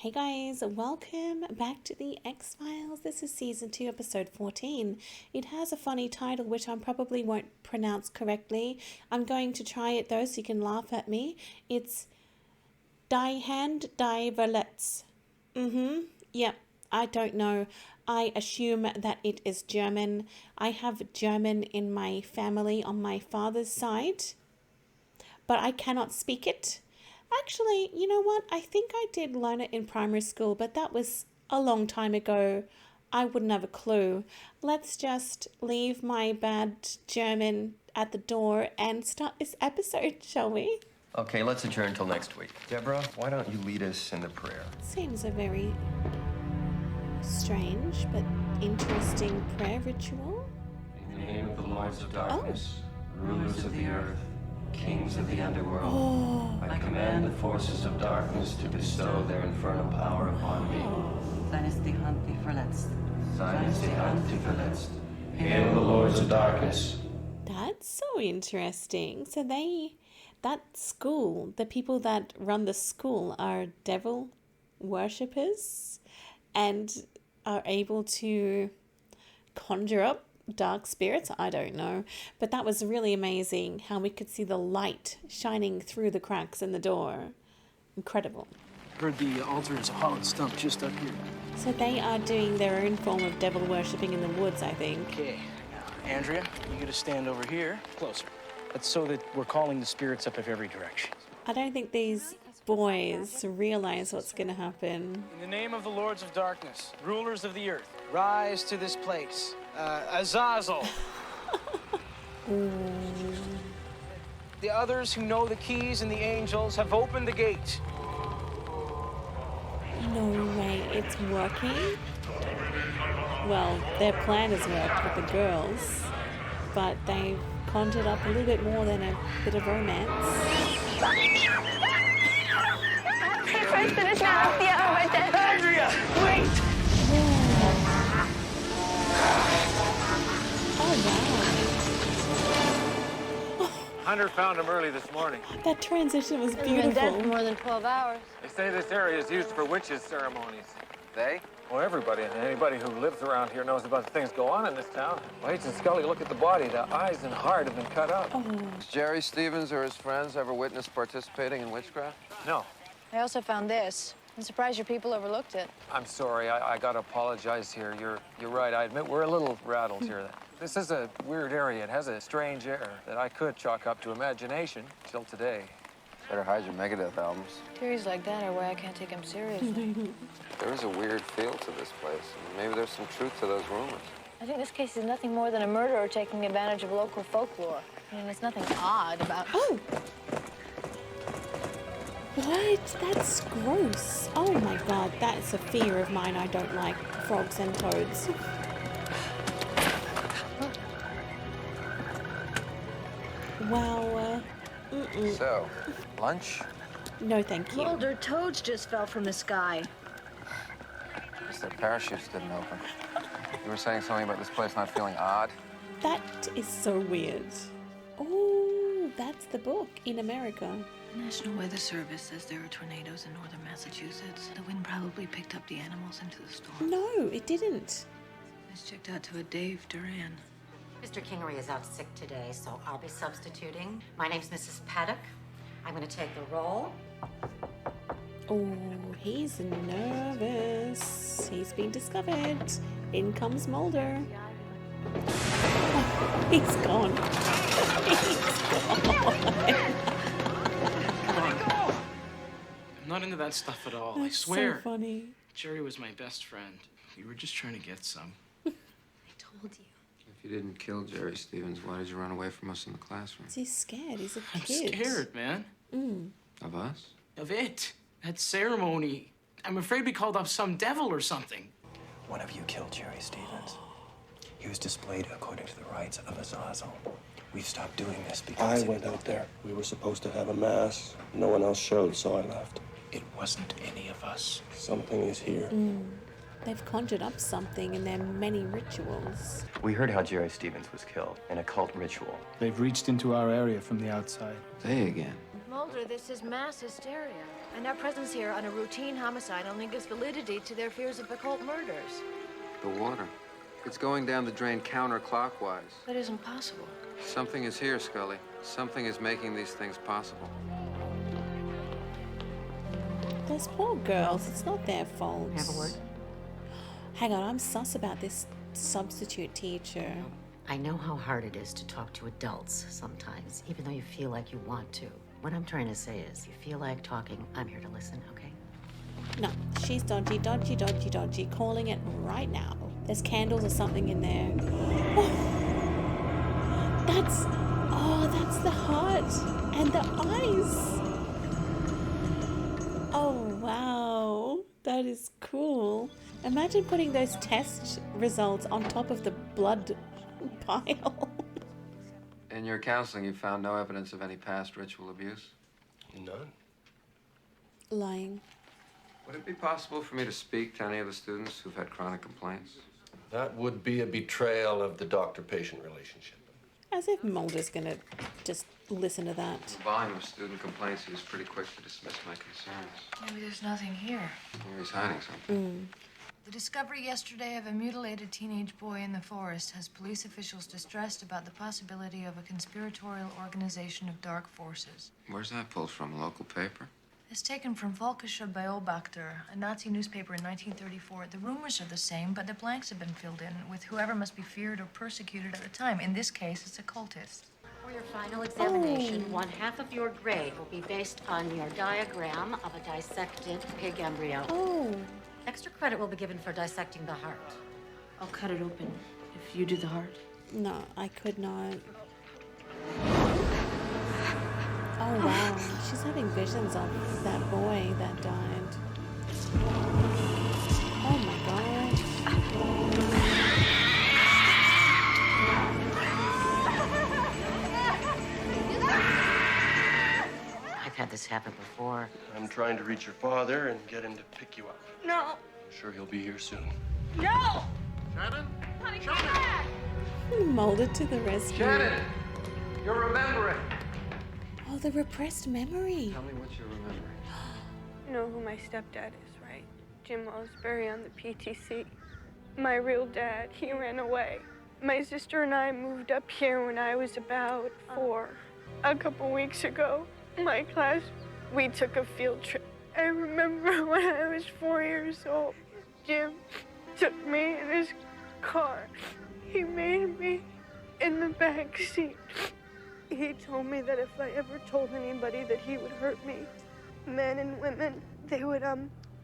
Hey guys, welcome back to the X-Files. This is season 2, episode 14. It has a funny title which I probably won't pronounce correctly. I'm going to try it though so you can laugh at me. It's Die Hand, Die Verletzt. Yep, I don't know. I assume that it is German. I have German in my family on my father's side, but I cannot speak it. Actually, you know what? I think I did learn it in primary school, but that was a long time ago. I wouldn't have a clue. Let's just leave my bad German at the door and start this episode, shall we? Okay, let's adjourn until next week. Deborah, why don't you lead us in the prayer? Seems a very strange but interesting prayer ritual. In the name of the Lords of Darkness, rulers of the earth, kings of the underworld, I command the forces of darkness to bestow their infernal power upon me. Sein ist die Hand, die verletzt. Sein ist die Hand, die verletzt. Hail the Lords of Darkness. That's so interesting. So that school, the people that run the school are devil worshippers and are able to conjure up dark spirits. I don't know, but that was really amazing how we could see the light shining through the cracks in the door. Incredible. Heard the altar is a hollowed stump just up here. So they are doing their own form of devil worshipping in the woods, I think. Okay, now, Andrea, you gotta stand over here, closer. That's so that we're calling the spirits up of every direction. I don't think these boys realize what's going to happen. In the name of the Lords of Darkness, rulers of the earth, rise to this place. Azazel. The others who know the keys and the angels have opened the gate. No way, it's working? Well, their plan has worked with the girls, but they've conjured up a little bit more than a bit of romance. Andrea, wait! Oh, wow. Hunter found him early this morning. That transition was He's been dead for beautiful. more than 12 hours. They say this area is used for witches' ceremonies. They? Well, everybody and anybody who lives around here knows about the things go on in this town. Well, Agent Scully, look at the body. The eyes and heart have been cut up. Has Jerry Stevens or his friends ever witnessed participating in witchcraft? No, I also found this. I'm surprised your people overlooked it. I'm sorry. I gotta apologize here. You're right. I admit we're a little rattled here. This is a weird area. It has a strange air that I could chalk up to imagination till today. Better hide your Megadeth albums. Theories like that are why I can't take them seriously. There is a weird feel to this place. Maybe there's some truth to those rumors. I think this case is nothing more than a murderer taking advantage of local folklore. I mean, there's nothing odd about... Oh! What? That's gross. Oh my god, that is a fear of mine. I don't like frogs and toads. Wow. So, lunch? No, thank you. Mulder, toads just fell from the sky. Guess their parachutes didn't open. You were saying something about this place not feeling odd? That is so weird. Oh, that's the book in America. The National Weather Service says there are tornadoes in northern Massachusetts. The wind probably picked up the animals into the storm. No, it didn't. It's checked out to a Dave Duran. Mr. Kingery is out sick today, so I'll be substituting. My name's Mrs. Paddock. I'm going to take the role. Oh, he's nervous. He's been discovered. In comes Mulder. Oh, he's gone. I'm not into that stuff at all, That's I swear. so funny. Jerry was my best friend. We were just trying to get some. I told you. If you didn't kill Jerry Stevens, why did you run away from us in the classroom? He's scared. He's a I'm kid. scared, man. Of us? Of it. That ceremony. I'm afraid we called up some devil or something. One of you killed Jerry Stevens. He was displayed according to the rites of Azazel. We've stopped doing this because... I went out there. We were supposed to have a mass. No one else showed, so I left. It wasn't any of us. Something is here. They've conjured up something in their many rituals. We heard how Jerry Stevens was killed in a cult ritual. They've reached into our area from the outside. They again. Mulder, this is mass hysteria. And our presence here on a routine homicide only gives validity to their fears of occult murders. The water. It's going down the drain counterclockwise. That isn't possible. Something is here, Scully. Something is making these things possible. Those poor girls, it's not their fault. Have a word? Hang on, I'm sus about this substitute teacher. I know how hard it is to talk to adults sometimes, even though you feel like you want to. What I'm trying to say is, if you feel like talking, I'm here to listen, okay? No, she's dodgy, dodgy, dodgy, dodgy. Calling it right now. There's candles or something in there. Oh, that's the heart and the eyes. Oh, wow. That is cool. Imagine putting those test results on top of the blood pile. In your counseling, you found no evidence of any past ritual abuse? None. Lying. Would it be possible for me to speak to any of the students who've had chronic complaints? That would be a betrayal of the doctor-patient relationship. As if Mulder's gonna just listen to that. The volume of student complaints, he was pretty quick to dismiss my concerns. Maybe there's nothing here. Or he's hiding something. The discovery yesterday of a mutilated teenage boy in the forest has police officials distressed about the possibility of a conspiratorial organization of dark forces. Where's that pulled from? A local paper? It's taken from Volkische Beobachter, a Nazi newspaper in 1934. The rumors are the same, but the blanks have been filled in with whoever must be feared or persecuted at the time. In this case, it's a cultist. For your final examination, 1/2 of your grade will be based on your diagram of a dissected pig embryo. Oh. Extra credit will be given for dissecting the heart. I'll cut it open if you do the heart. No, I could not. Oh, wow. She's having visions of that boy that died. Oh, my God. I've had this happen before. I'm trying to reach your father and get him to pick you up. No! I'm sure he'll be here soon. No! Shannon? Honey, come back! Molded to the rescue. Shannon! You're remembering! Oh, the repressed memory. Tell me what you're remembering. You know who my stepdad is, right? Jim Osbury on the PTC. My real dad, he ran away. My sister and I moved up here when I was about 4. A couple weeks ago, my class, we took a field trip. I remember when I was 4 years old, Jim took me in his car. He made me in the back seat. He told me that if I ever told anybody that he would hurt me, men and women, they would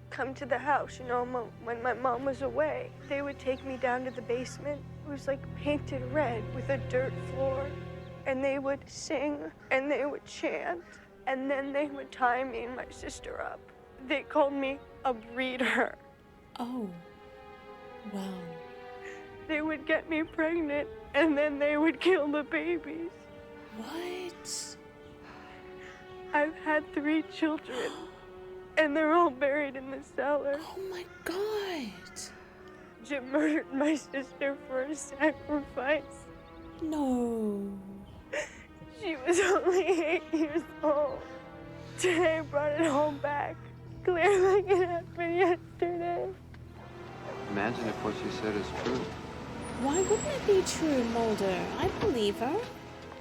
come to the house, you know, when my mom was away. They would take me down to the basement. It was like painted red with a dirt floor. And they would sing and they would chant. And then they would tie me and my sister up. They called me a breeder. Oh, wow. They would get me pregnant and then they would kill the babies. What? I've had 3 children, and they're all buried in the cellar. Oh my God. Jim murdered my sister for a sacrifice. No. She was only 8 years old. Today I brought it all back, clear like it happened yesterday. Imagine if what she said is true. Why wouldn't it be true, Mulder? I believe her.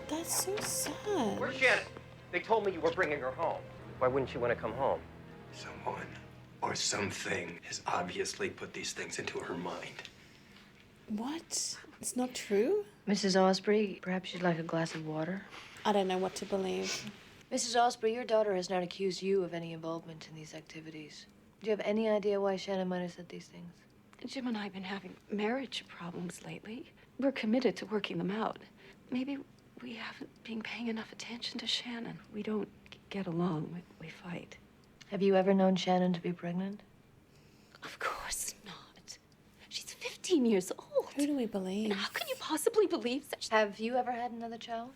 That's so sad. Where's Janet? They told me you were bringing her home. Why wouldn't she want to come home? Someone or something has obviously put these things into her mind. What? It's not true? Mrs. Osbury, perhaps you'd like a glass of water? I don't know what to believe. Mrs. Osbury, your daughter has not accused you of any involvement in these activities. Do you have any idea why Shannon might have said these things? Jim and I have been having marriage problems lately. We're committed to working them out. Maybe we haven't been paying enough attention to Shannon. We don't get along. We fight. Have you ever known Shannon to be pregnant? Of course not. She's 15 years old. Who do we believe? And how can you possibly believe such... Have you ever had another child?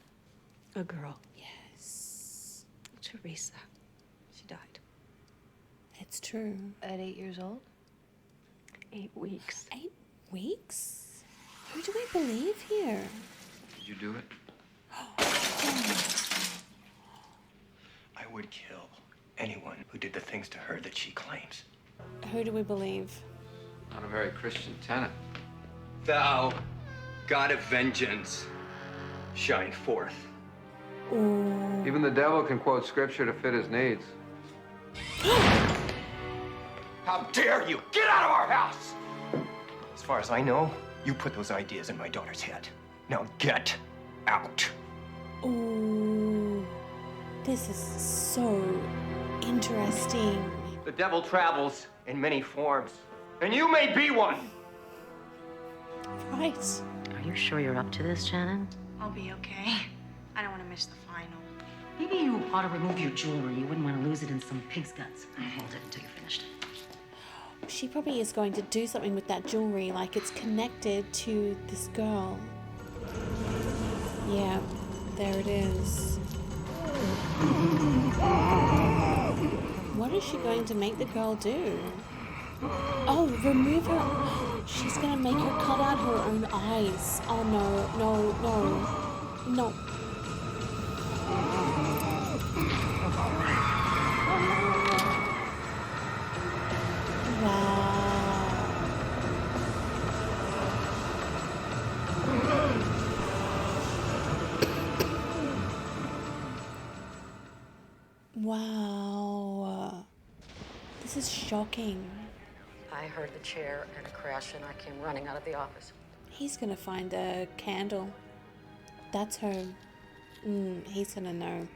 A girl. Yes. Teresa. She died. It's true. At 8 years old? 8 weeks. 8 weeks? Who do we believe here? Did you do it? I I would kill anyone who did the things to her that she claims. Who do we believe? Not a very Christian tenet. Thou, God of vengeance, shine forth. Ooh. Even the devil can quote scripture to fit his needs. How dare you! Get out of our house! As far as I know, you put those ideas in my daughter's head. Now get out. Ooh. This is so interesting. The devil travels in many forms, and you may be one. Right. Are you sure you're up to this, Shannon? I'll be okay. I don't want to miss the final. Maybe you ought to remove your jewelry. You wouldn't want to lose it in some pig's guts. I'll hold it until you finished it. She probably is going to do something with that jewelry, like it's connected to this girl. Yeah, there it is. What is she going to make the girl do? Oh, remove her. She's going to make her cut out her own eyes. Oh, no, no, no. No. Wow. This is shocking. I heard the chair and a crash, and I came running out of the office. He's gonna find a candle. That's her. He's gonna know.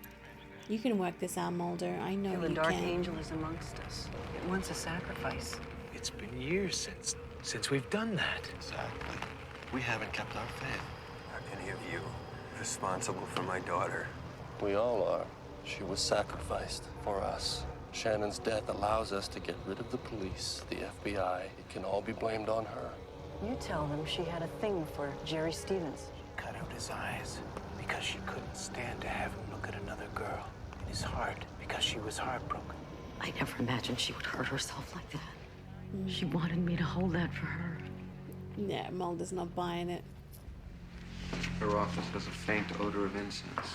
You can work this out, Mulder. I know The you dark can. angel is amongst us. It wants a sacrifice. It's been years since we've done that. Exactly. We haven't kept our faith. Are any of you responsible for my daughter? We all are. She was sacrificed for us. Shannon's death allows us to get rid of the police, the FBI. It can all be blamed on her. You tell them she had a thing for Jerry Stevens. Cut out his eyes because she couldn't stand to have him look at another girl. In his heart because she was heartbroken. I never imagined she would hurt herself like that. She wanted me to hold that for her. Yeah, Mulder's not buying it. Her office has a faint odor of incense.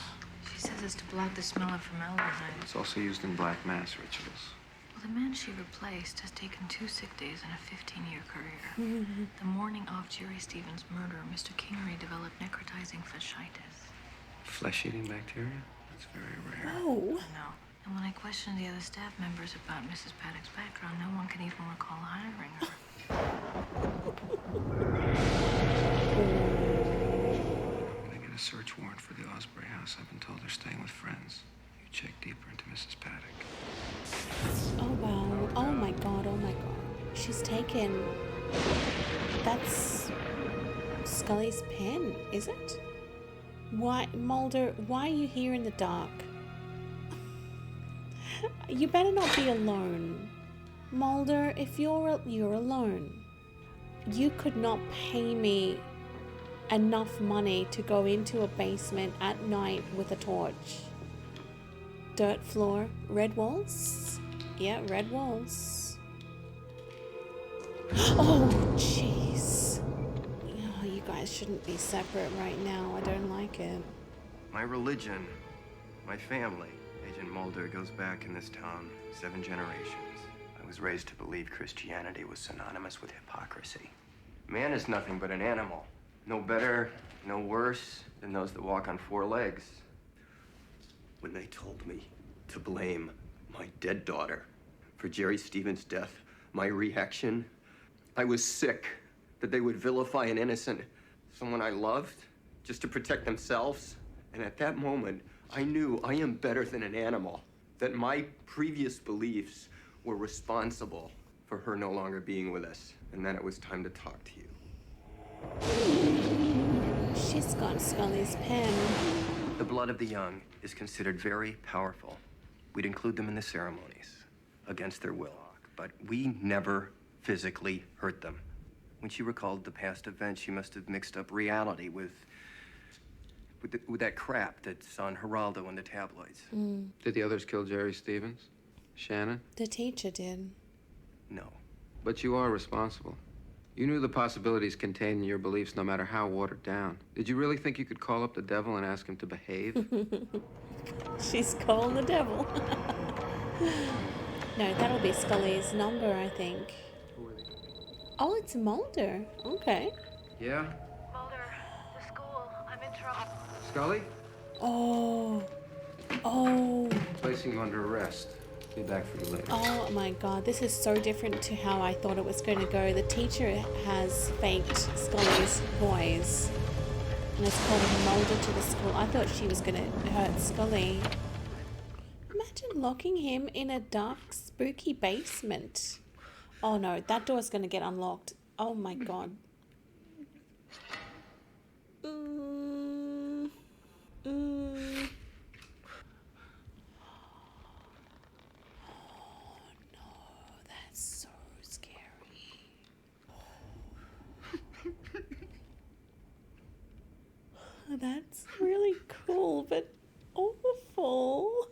She says it's to block the smell of formaldehyde. It's also used in black mass rituals. Well, the man she replaced has taken 2 sick days in a 15-year career. The morning of Jerry Stevens' murder, Mr. Kingery developed necrotizing fasciitis. Flesh-eating bacteria? That's very rare. Oh. No. And when I questioned the other staff members about Mrs. Paddock's background, no one can even recall hiring her. When I get a search warrant for the Osprey house, I've been told they're staying with friends. You check deeper into Mrs. Paddock. Oh, wow. Oh, my God. Oh, my God. She's taken... That's... Scully's pen, is it? Why, Mulder, why are you here in the dark? You better not be alone. Mulder, if you're alone. You could not pay me enough money to go into a basement at night with a torch. Dirt floor, red walls? Yeah, red walls. Oh, jeez. Oh, you guys shouldn't be separate right now. I don't like it. My religion, my family, Agent Mulder, goes back in this town 7 generations. I was raised to believe Christianity was synonymous with hypocrisy. Man is nothing but an animal. No better, no worse than those that walk on 4 legs. When they told me to blame my dead daughter for Jerry Stevens' death, my reaction, I was sick that they would vilify an innocent, someone I loved, just to protect themselves. And at that moment, I knew I am better than an animal, that my previous beliefs were responsible for her no longer being with us, and that it was time to talk to you. She's got Scully's pen. The blood of the young is considered very powerful. We'd include them in the ceremonies against their will, but we never physically hurt them. When she recalled the past events, she must have mixed up reality with that crap that's on Geraldo and the tabloids. Did the others kill Jerry Stevens? Shannon? The teacher did. No. But you are responsible. You knew the possibilities contained in your beliefs no matter how watered down. Did you really think you could call up the devil and ask him to behave? She's calling the devil. No, that'll be Scully's number, I think. Oh, it's Mulder. Okay. Yeah? Mulder, the school. I'm in trouble. Scully? Oh. Oh. Placing you under arrest. Be back for you later. Oh my god, this is so different to how I thought it was going to go. The teacher has faked Scully's voice and has called Mulder to the school. I thought she was going to hurt Scully. Imagine locking him in a dark, spooky basement. Oh no, that door's going to get unlocked. Oh my god. That's really cool, but awful.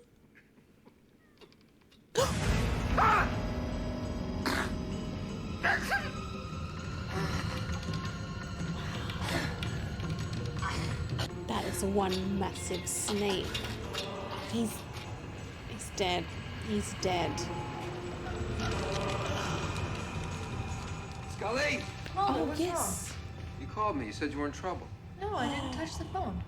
That is one massive snake. He's dead. He's dead. Scully! Mulder, Oh, what's yes. You called me. You said you were in trouble. wrong? No, I didn't touch the phone.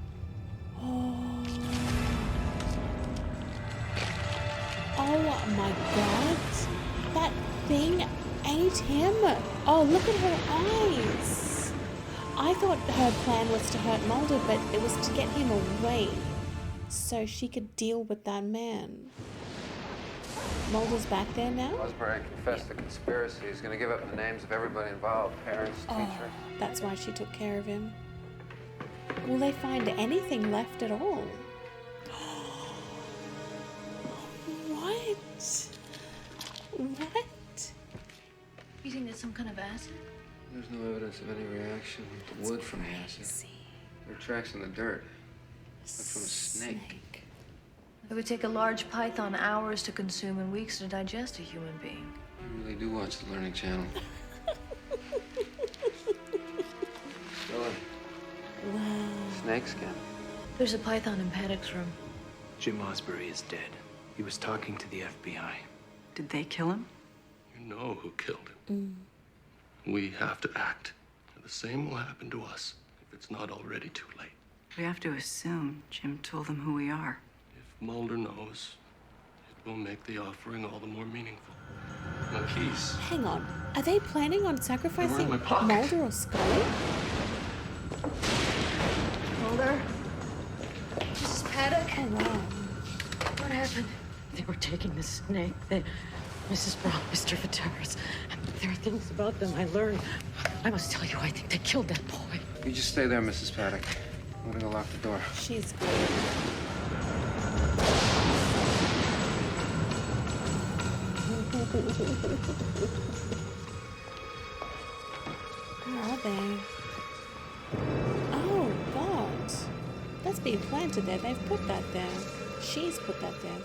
Oh my god. That thing ate him. Oh, look at her eyes. I thought her plan was to hurt Mulder, but it was to get him away so she could deal with that man. Mulder's back there now? Osborne confessed the conspiracy. He's going to give up the names of everybody involved. Parents, teacher. That's why she took care of him. Will they find anything left at all? What? What? You think that's some kind of acid? There's no evidence of any reaction with the wood from the acid. There are tracks in the dirt. That's from a snake. It would take a large python hours to consume and weeks to digest a human being. You really do watch the Learning Channel. Scully. Wow. Snake skin. There's a python in Paddock's room. Jim Osbury is dead. He was talking to the FBI. Did they kill him? You know who killed him. We have to act. The same will happen to us if it's not already too late. We have to assume Jim told them who we are. If Mulder knows, it will make the offering all the more meaningful. My keys. Hang on. Are they planning on sacrificing my pocket. Mulder or Scully? Mulder? Mrs. Paddock? Oh, wow. What happened? They were taking the snake. Mrs. Brown, Mr. Viteras. There are things about them I learned. I must tell you, I think they killed that boy. You just stay there, Mrs. Paddock. I'm gonna go lock the door. She's good. Where are they? Oh, God. That's being planted there. They've put that there. She's put that there.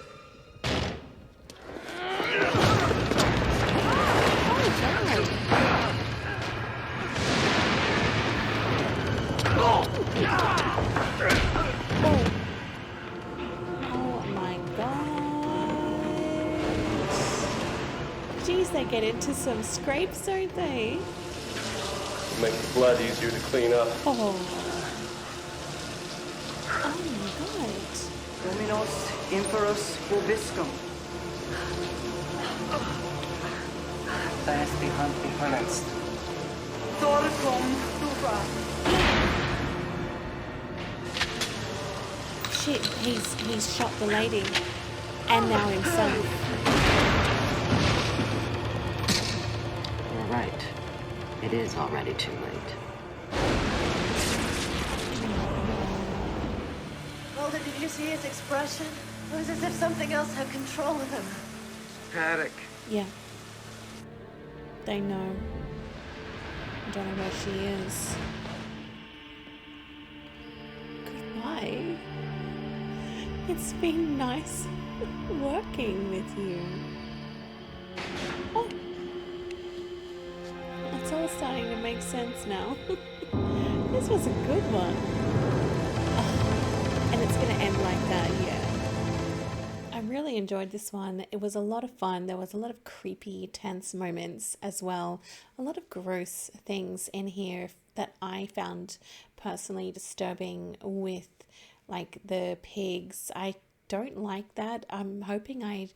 Oh my god. Jeez, they get into some scrapes, don't they? Make the blood easier to clean up. Oh. Oh my god. Dominos Imperus Vobiscum. Fast behind Verletzt. Thoricum Dura. Shit, he's shot the lady. And now himself. You're right. It is already too late. Mulder, did you see his expression? It was as if something else had control of him. Paddock. Yeah. They know. I don't know where she is. Goodbye. It's been nice working with you. Oh! It's all starting to make makes sense now. This was a good one. And it's going to end like that, yeah. I really enjoyed this one. It was a lot of fun. There was a lot of creepy, tense moments as well. A lot of gross things in here that I found personally disturbing, with like the pigs. I don't like that. I'm hoping I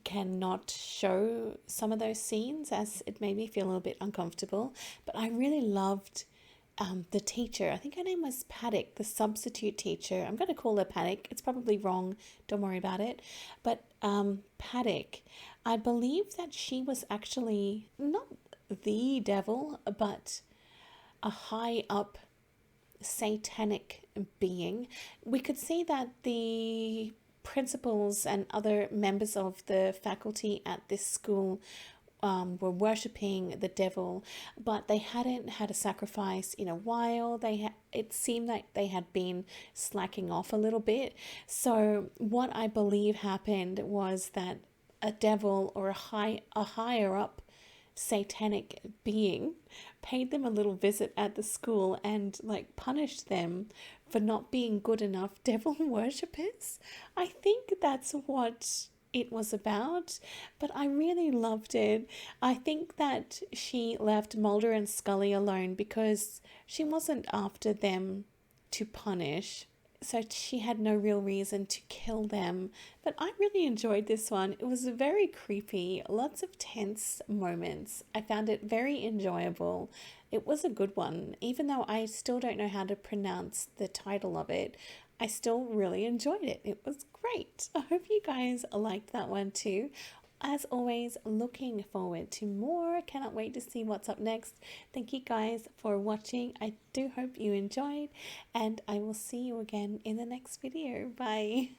cannot show some of those scenes, as it made me feel a little bit uncomfortable. But I really loved the teacher. I think her name was Paddock, the substitute teacher. I'm going to call her Paddock. It's probably wrong. Don't worry about it. But Paddock, I believe that she was actually not the devil, but a high up satanic being. We could see that the principals and other members of the faculty at this school were worshipping the devil, but they hadn't had a sacrifice in a while. It seemed like they had been slacking off a little bit. So what I believe happened was that a devil or a higher up satanic being paid them a little visit at the school and like punished them for not being good enough devil worshippers. I think that's what it was about, but I really loved it. I think that she left Mulder and Scully alone because she wasn't after them to punish, so she had no real reason to kill them. But I really enjoyed this one. It was very creepy, lots of tense moments. I found it very enjoyable. It was a good one, even though I still don't know how to pronounce the title of it. I still really enjoyed it. It was great. I hope you guys liked that one too. As always, looking forward to more. Cannot wait to see what's up next. Thank you guys for watching. I do hope you enjoyed, and I will see you again in the next video. Bye.